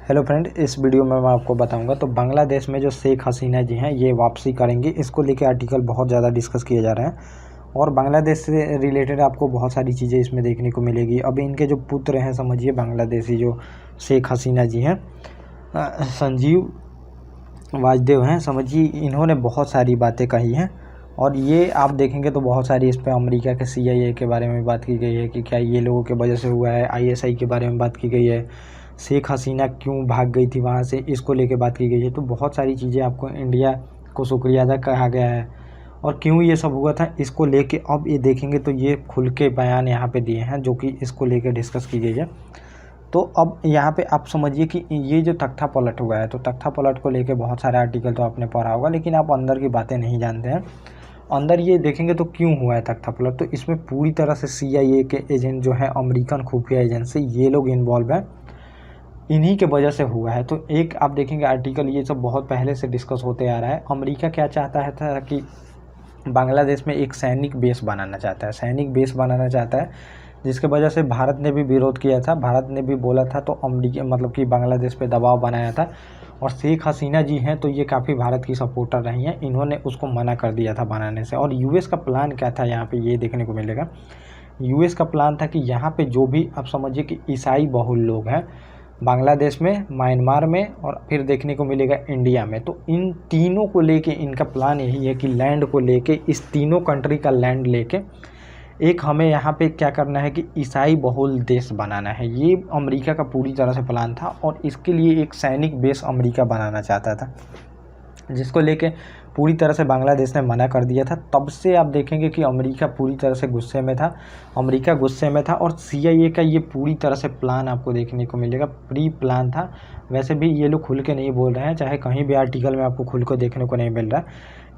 Hello friend, इस video में मैं आपको बताऊंगा तो बांग्लादेश में जो शेख हसीना जी हैं ये वापसी करेंगी। इसको लेके आर्टिकल बहुत ज़्यादा डिस्कस किए जा रहे हैं और बांग्लादेश से रिलेटेड आपको बहुत सारी चीज़ें इसमें देखने को मिलेगी। अभी इनके जो पुत्र हैं, समझिए बांग्लादेशी जो शेख हसीना जी हैं, संजीव वाजदेव हैं, समझिए इन्होंने बहुत सारी बातें कही हैं और ये आप देखेंगे तो बहुत सारी इस पर अमेरिका के CIA के बारे में बात की गई है कि क्या ये लोगों के वजह से हुआ है। ISI के बारे में बात की गई है, शेख हसीना क्यों भाग गई थी वहाँ से, इसको लेके बात की गई है। तो बहुत सारी चीज़ें आपको इंडिया को शुक्रिया अदा कहा गया है और क्यों ये सब हुआ था इसको लेके अब ये देखेंगे तो ये खुल के बयान यहाँ पे दिए हैं जो कि इसको लेके डिस्कस की गई है। तो अब यहाँ पे आप समझिए कि ये जो तख्ता पलट हुआ है, तो तख्ता पलट को लेके बहुत सारे आर्टिकल तो आपने पढ़ा होगा, लेकिन आप अंदर की बातें नहीं जानते हैं। अंदर ये देखेंगे तो क्यों हुआ है तख्ता पलट, तो इसमें पूरी तरह से CIA के एजेंट जो है, अमेरिकन खुफिया एजेंसी, ये लोग इन्वॉल्व हैं, इन्हीं के वजह से हुआ है। तो एक आप देखेंगे आर्टिकल, ये सब बहुत पहले से डिस्कस होते आ रहा है। अमेरिका क्या चाहता है था कि बांग्लादेश में एक सैनिक बेस बनाना चाहता है, सैनिक बेस बनाना चाहता है, जिसके वजह से भारत ने भी विरोध किया था। भारत ने भी बोला था, तो अमेरिका मतलब कि बांग्लादेश पे दबाव बनाया था और शेख हसीना जी हैं तो ये काफ़ी भारत की सपोर्टर रही हैं, इन्होंने उसको मना कर दिया था बनाने से। और US का प्लान क्या था यहाँ पे ये देखने को मिलेगा। US का प्लान था कि यहाँ पे जो भी आप समझिए कि ईसाई बहुल लोग हैं बांग्लादेश में, म्यांमार में और फिर देखने को मिलेगा इंडिया में, तो इन तीनों को लेके इनका प्लान यही है कि लैंड को लेके, इस तीनों कंट्री का लैंड लेके एक हमें यहाँ पे क्या करना है कि ईसाई बहुल देश बनाना है। ये अमेरिका का पूरी तरह से प्लान था और इसके लिए एक सैनिक बेस अमेरिका बनाना चाहता था, जिसको लेके पूरी तरह से बांग्लादेश ने मना कर दिया था। तब से आप देखेंगे कि अमेरिका पूरी तरह से गुस्से में था, अमेरिका गुस्से में था और CIA का ये पूरी तरह से प्लान आपको देखने को मिलेगा, प्री प्लान था। वैसे भी ये लोग खुल के नहीं बोल रहे हैं, चाहे कहीं भी आर्टिकल में आपको खुल के देखने को नहीं मिल रहा,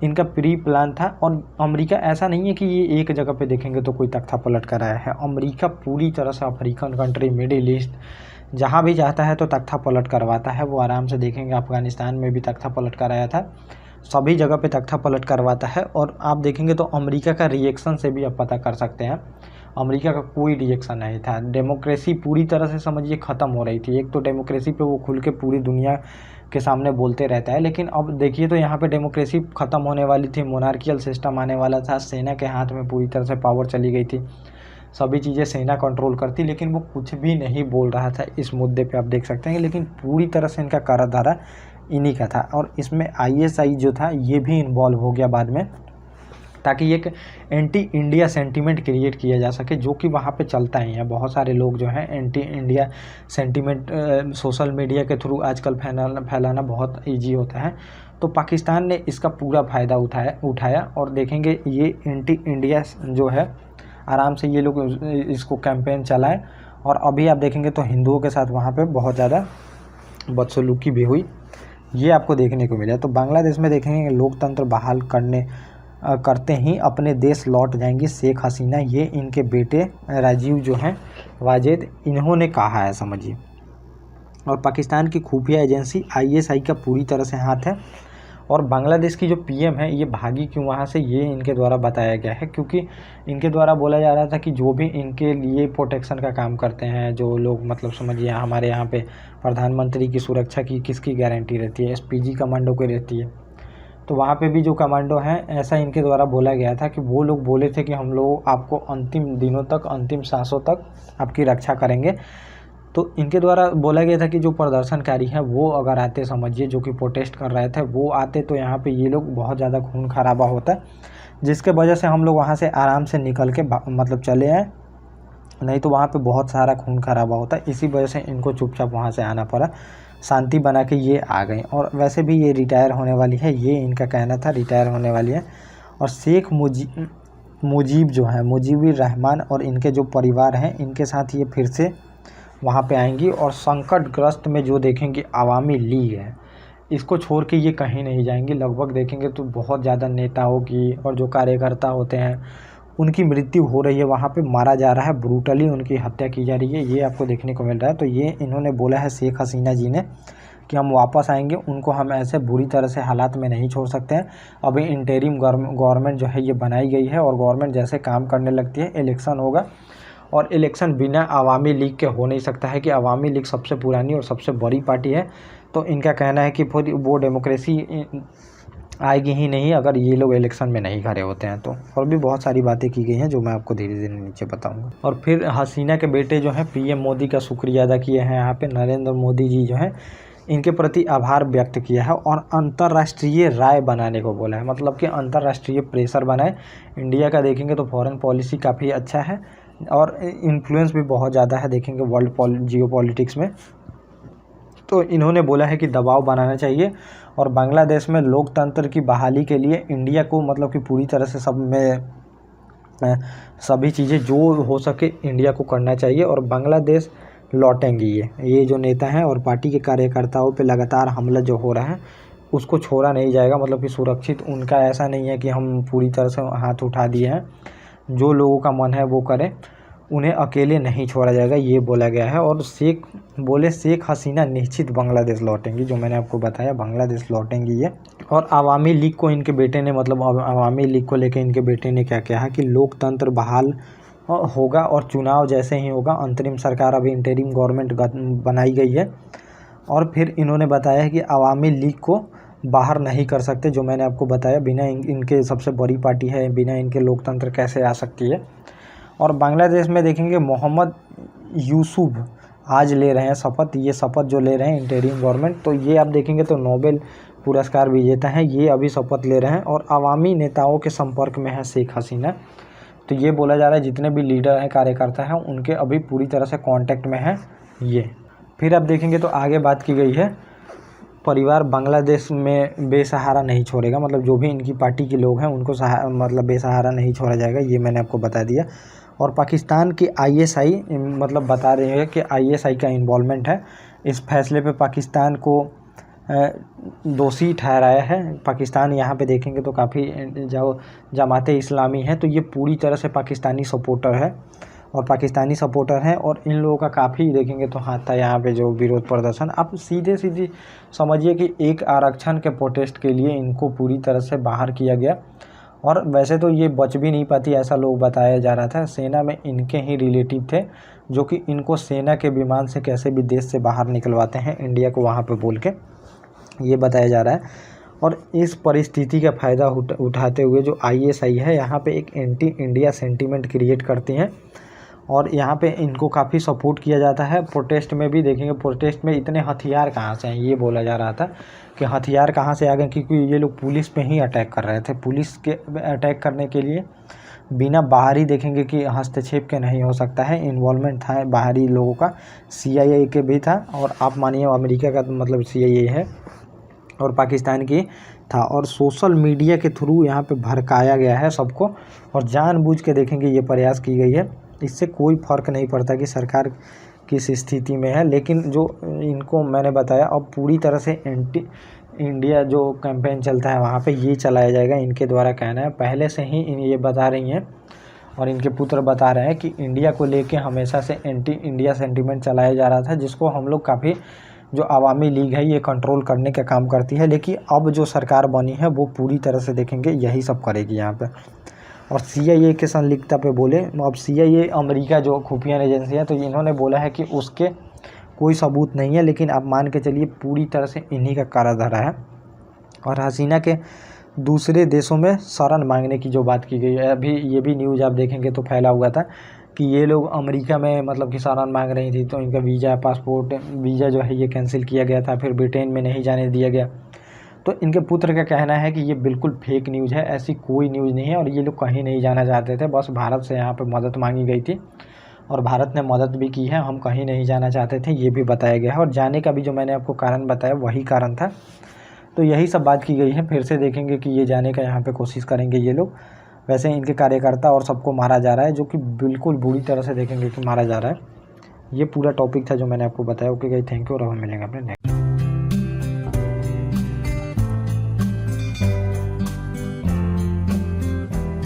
इनका प्री प्लान था। और अमेरिका ऐसा नहीं है कि ये एक जगह पे देखेंगे तो कोई तख्ता पलट कर आया है। अमेरिका पूरी तरह से अफ्रीकन कंट्री, मिडिल ईस्ट, जहाँ भी जाता है तो तख्ता पलट करवाता है। वो आराम से देखेंगे, अफ़गानिस्तान में भी तख्ता पलट कराया था, सभी जगह पे तख्ता पलट करवाता है। और आप देखेंगे तो अमेरिका का रिएक्शन से भी आप पता कर सकते हैं, अमेरिका का कोई रिएक्शन नहीं था। डेमोक्रेसी पूरी तरह से समझिए ख़त्म हो रही थी। एक तो डेमोक्रेसी पे वो खुल के पूरी दुनिया के सामने बोलते रहता है, लेकिन अब देखिए तो यहाँ पे डेमोक्रेसी ख़त्म होने वाली थी, मोनार्कियल सिस्टम आने वाला था, सेना के हाथ में पूरी तरह से पावर चली गई थी, सभी चीज़ें सेना कंट्रोल करती, लेकिन वो कुछ भी नहीं बोल रहा था इस मुद्दे पे, आप देख सकते हैं। लेकिन पूरी तरह से इनका कराधारा इन्हीं का था और इसमें ISI जो था ये भी इन्वॉल्व हो गया बाद में, ताकि एक एंटी इंडिया सेंटीमेंट क्रिएट किया जा सके, जो कि वहाँ पे चलता ही है। बहुत सारे लोग जो हैं anti India sentiment social media के थ्रू आजकल फैलाना बहुत ईजी होता है। तो पाकिस्तान ने इसका पूरा फ़ायदा उठाया और देखेंगे ये एंटी इंडिया जो है आराम से ये लोग इसको कैंपेन चलाए। और अभी आप देखेंगे तो हिंदुओं के साथ वहाँ पे बहुत ज़्यादा बदसलूकी भी हुई, ये आपको देखने को मिला। तो बांग्लादेश में देखेंगे लोकतंत्र बहाल करते ही अपने देश लौट जाएंगी शेख हसीना, ये इनके बेटे राजीव जो हैं वाजेद, इन्होंने कहा है, समझिए। और पाकिस्तान की खुफिया एजेंसी ISI का पूरी तरह से हाथ है। और बांग्लादेश की जो PM है ये भागी क्यों वहाँ से, ये इनके द्वारा बताया गया है, क्योंकि इनके द्वारा बोला जा रहा था कि जो भी इनके लिए प्रोटेक्शन का काम करते हैं जो लोग, मतलब समझिए हमारे यहाँ पे प्रधानमंत्री की सुरक्षा की किसकी गारंटी रहती है, SPG कमांडो की रहती है। तो वहाँ पे भी जो कमांडो हैं, ऐसा इनके द्वारा बोला गया था कि वो लोग बोले थे कि हम लोग आपको अंतिम दिनों तक, अंतिम सांसों तक आपकी रक्षा करेंगे। तो इनके द्वारा बोला गया था कि जो प्रदर्शनकारी हैं वो अगर आते, समझिए जो कि प्रोटेस्ट कर रहे थे वो आते, तो यहाँ पे ये लोग बहुत ज़्यादा खून खराबा होता, जिसके वजह से हम लोग वहाँ से आराम से निकल के मतलब चले आए, नहीं तो वहाँ पे बहुत सारा खून खराबा होता। इसी वजह से इनको चुपचाप वहाँ से आना पड़ा, शांति बना के ये आ गई। और वैसे भी ये रिटायर होने वाली है, ये इनका कहना था, रिटायर होने वाली है। और शेख मुजीब जो है, मुजीबुर रहमान और इनके जो परिवार हैं, इनके साथ ये फिर से वहाँ पे आएंगी। और संकटग्रस्त में जो देखेंगे आवामी लीग है, इसको छोड़ के ये कहीं नहीं जाएंगी। लगभग देखेंगे तो बहुत ज़्यादा नेताओं की और जो कार्यकर्ता होते हैं उनकी मृत्यु हो रही है, वहाँ पे मारा जा रहा है, ब्रूटली उनकी हत्या की जा रही है, ये आपको देखने को मिल रहा है। तो ये इन्होंने बोला है शेख हसीना जी ने कि हम वापस आएंगे, उनको हम ऐसे बुरी तरह से हालात में नहीं छोड़ सकते हैं। अभी इंटरिम गवर्नमेंट जो है ये बनाई गई है और गवर्नमेंट जैसे काम करने लगती है, इलेक्शन होगा और इलेक्शन बिना अवामी लीग के हो नहीं सकता है कि अवामी लीग सबसे पुरानी और सबसे बड़ी पार्टी है, तो इनका कहना है कि फिर वो डेमोक्रेसी आएगी ही नहीं अगर ये लोग इलेक्शन में नहीं खड़े होते हैं तो। और भी बहुत सारी बातें की गई हैं जो मैं आपको धीरे धीरे नीचे बताऊंगा। और फिर हसीना के बेटे जो हैं पीएम मोदी का शुक्रिया अदा किए हैं यहाँ पे नरेंद्र मोदी जी जो हैं, इनके प्रति आभार व्यक्त किया है और अंतर्राष्ट्रीय राय बनाने को बोला है, मतलब कि अंतर्राष्ट्रीय प्रेशर बनाए। इंडिया का देखेंगे तो फॉरेन पॉलिसी काफ़ी अच्छा है और इन्फ्लुएंस भी बहुत ज़्यादा है देखेंगे वर्ल्ड जियो पॉलिटिक्स में। तो इन्होंने बोला है कि दबाव बनाना चाहिए और बांग्लादेश में लोकतंत्र की बहाली के लिए इंडिया को मतलब कि पूरी तरह से सभी चीज़ें जो हो सके इंडिया को करना चाहिए। और बांग्लादेश लौटेंगी ये जो नेता हैं और पार्टी के कार्यकर्ताओं पे लगातार हमला जो हो रहा है उसको छोड़ा नहीं जाएगा, मतलब कि सुरक्षित उनका ऐसा नहीं है कि हम पूरी तरह से हाथ उठा दिए हैं, जो लोगों का मन है वो करें, उन्हें अकेले नहीं छोड़ा जाएगा ये बोला गया है। और शेख हसीना निश्चित बांग्लादेश लौटेंगी, जो मैंने आपको बताया बांग्लादेश लौटेंगी ये। और अवामी लीग को इनके बेटे ने मतलब अवामी लीग को लेकर इनके बेटे ने क्या कहा कि लोकतंत्र बहाल होगा और चुनाव जैसे ही होगा, अंतरिम सरकार अभी इंटरिम गवर्नमेंट बनाई गई है। और फिर इन्होंने बताया है कि अवामी लीग को बाहर नहीं कर सकते, जो मैंने आपको बताया बिना इनके सबसे बड़ी पार्टी है, बिना इनके लोकतंत्र कैसे आ सकती है। और बांग्लादेश में देखेंगे मोहम्मद यूसुफ आज ले रहे हैं शपथ, ये शपथ जो ले रहे हैं इंटरिम गवर्नमेंट, तो ये आप देखेंगे तो नोबेल पुरस्कार विजेता हैं, ये अभी शपथ ले रहे हैं और अवामी नेताओं के संपर्क में है शेख हसीना। तो ये बोला जा रहा है जितने भी लीडर हैं कार्यकर्ता हैं उनके अभी पूरी तरह से कांटेक्ट में है ये। फिर आप देखेंगे तो आगे बात की गई है परिवार बांग्लादेश में बेसहारा नहीं छोड़ेगा, मतलब जो भी इनकी पार्टी के लोग हैं उनको मतलब बेसहारा नहीं छोड़ा जाएगा, ये मैंने आपको बता दिया। और पाकिस्तान की ISI मतलब बता रहे हैं कि ISI का इन्वॉल्वमेंट है, इस फैसले पे पाकिस्तान को दोषी ठहराया है। पाकिस्तान यहाँ पे देखेंगे तो काफ़ी जो जमाते इस्लामी है तो ये पूरी तरह से पाकिस्तानी सपोर्टर है और पाकिस्तानी सपोर्टर हैं और इन लोगों का काफ़ी देखेंगे तो हाथ था यहाँ पे जो विरोध प्रदर्शन। आप सीधे समझिए कि एक आरक्षण के प्रोटेस्ट के लिए इनको पूरी तरह से बाहर किया गया और वैसे तो ये बच भी नहीं पाती ऐसा लोग बताया जा रहा था। सेना में इनके ही रिलेटिव थे जो कि इनको सेना के विमान से कैसे भी देश से बाहर निकलवाते हैं इंडिया को वहाँ पे बोल के, ये बताया जा रहा है। और इस परिस्थिति का फ़ायदा उठाते हुए जो ISI है यहाँ पे एक एंटी इंडिया सेंटीमेंट क्रिएट करती हैं और यहाँ पे इनको काफ़ी सपोर्ट किया जाता है। प्रोटेस्ट में भी देखेंगे, प्रोटेस्ट में इतने हथियार कहाँ से हैं ये बोला जा रहा था कि हथियार कहाँ से आ गए, क्योंकि ये लोग पुलिस पे ही अटैक कर रहे थे। पुलिस के अटैक करने के लिए बिना बाहरी देखेंगे कि हस्तक्षेप के नहीं हो सकता है, इन्वॉल्वमेंट था बाहरी लोगों का, CIA के भी था और आप मानिए अमेरिका का मतलब CIA है और पाकिस्तान की था। और सोशल मीडिया के थ्रू यहाँ पे भड़काया गया है सबको और जानबूझ के देखेंगे ये प्रयास की गई है। इससे कोई फ़र्क नहीं पड़ता कि सरकार किस स्थिति में है, लेकिन जो इनको मैंने बताया अब पूरी तरह से एंटी इंडिया जो कैंपेन चलता है वहाँ पे ये चलाया जाएगा, इनके द्वारा कहना है। पहले से ही ये बता रही हैं और इनके पुत्र बता रहे हैं कि इंडिया को लेके हमेशा से एंटी इंडिया सेंटीमेंट चलाया जा रहा था, जिसको हम लोग काफ़ी जो अवामी लीग है ये कंट्रोल करने का काम करती है। लेकिन अब जो सरकार बनी है वो पूरी तरह से देखेंगे यही सब करेगी यहाँ पे। और CIA के संलिप्तता पे बोले, अब CIA अमेरिका जो खुफिया एजेंसी है तो इन्होंने बोला है कि उसके कोई सबूत नहीं है, लेकिन आप मान के चलिए पूरी तरह से इन्हीं का कारा धरा है। और हसीना के दूसरे देशों में शरण मांगने की जो बात की गई है, अभी ये भी न्यूज़ आप देखेंगे तो फैला हुआ था कि ये लोग अमेरिका में मतलब कि शरण मांग रही थी तो इनका वीज़ा पासपोर्ट वीज़ा जो है ये कैंसिल किया गया था, फिर ब्रिटेन में नहीं जाने दिया गया। तो इनके पुत्र का कहना है कि ये बिल्कुल फेक न्यूज़ है, ऐसी कोई न्यूज़ नहीं है और ये लोग कहीं नहीं जाना चाहते थे, बस भारत से यहाँ पे मदद मांगी गई थी और भारत ने मदद भी की है, हम कहीं नहीं जाना चाहते थे ये भी बताया गया है। और जाने का भी जो मैंने आपको कारण बताया वही कारण था। तो यही सब बात की गई है। फिर से देखेंगे कि ये जाने का यहाँ पे कोशिश करेंगे ये लोग। वैसे इनके कार्यकर्ता और सबको मारा जा रहा है, जो कि बिल्कुल बुरी तरह से देखेंगे कि मारा जा रहा है। ये पूरा टॉपिक था जो मैंने आपको बताया। ओके गाइस, थैंक यू और हम मिलेंगे अपने नेक्स्ट